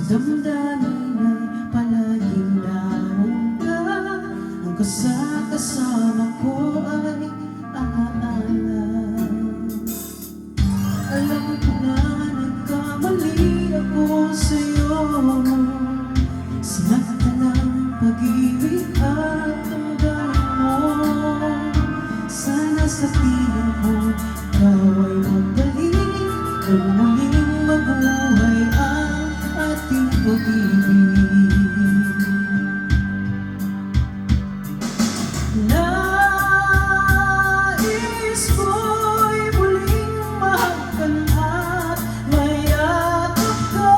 damdamin ay palaging naroon ka. Ang kasama ko ay alaala. Alam ko na nagkamali ako sa'yo. Sinaktan ng pag-ibig at damdamin mo. Sana sa piling mo ikaw ay magbalik, nang muling mabuhay ang ating pag-ibig. Nais ko'y muling mahagkan at mayakap ka,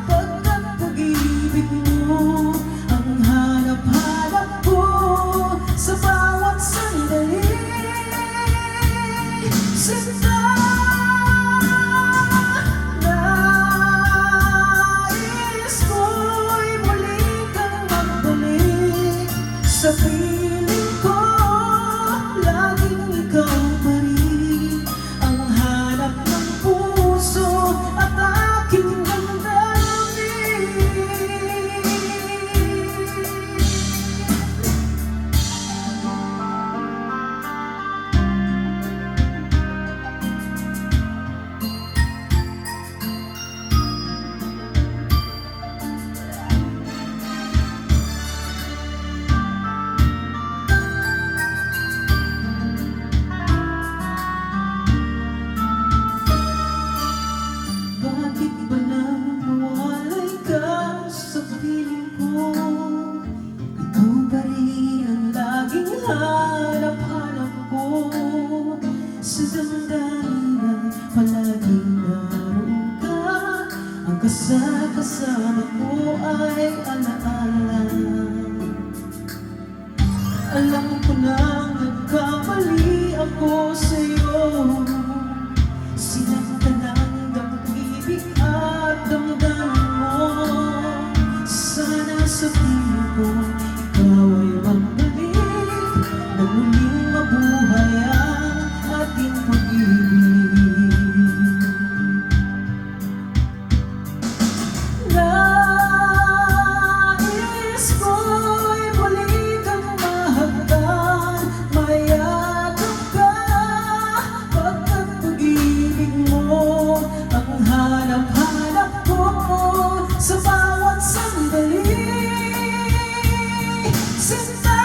pagkat pag-ibig mo ang hanap-hanap ko sa bawat sandali. Sinta, nais ko'y muli kang magbalik sa piling ko. Laging ikaw pa rin ang hanap ng puso at aking damdamin. Bakit ba nang mawalay ka sa piling ko? Ikaw pa rin ang laging hanap-hanap ko. Sa damdamin ay palaging naroon ka. Ang kasama ko ay alaala. Alam ko nang nagkamali ako sa'yo. Sinaktan ng pag-ibig at damdamin mo. Sana sa piling ko ikaw ay magbalik, nang muling mabuhay ang ating pag-ibig. Nais ko'y muli kang mahagkan, mayakap ka, pagkat pag-ibig mo ang hanap-hanap ko sa bawat sandali. Sinta,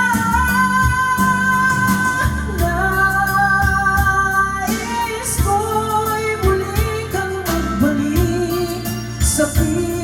nais ko'y muli kang magbalik sa piling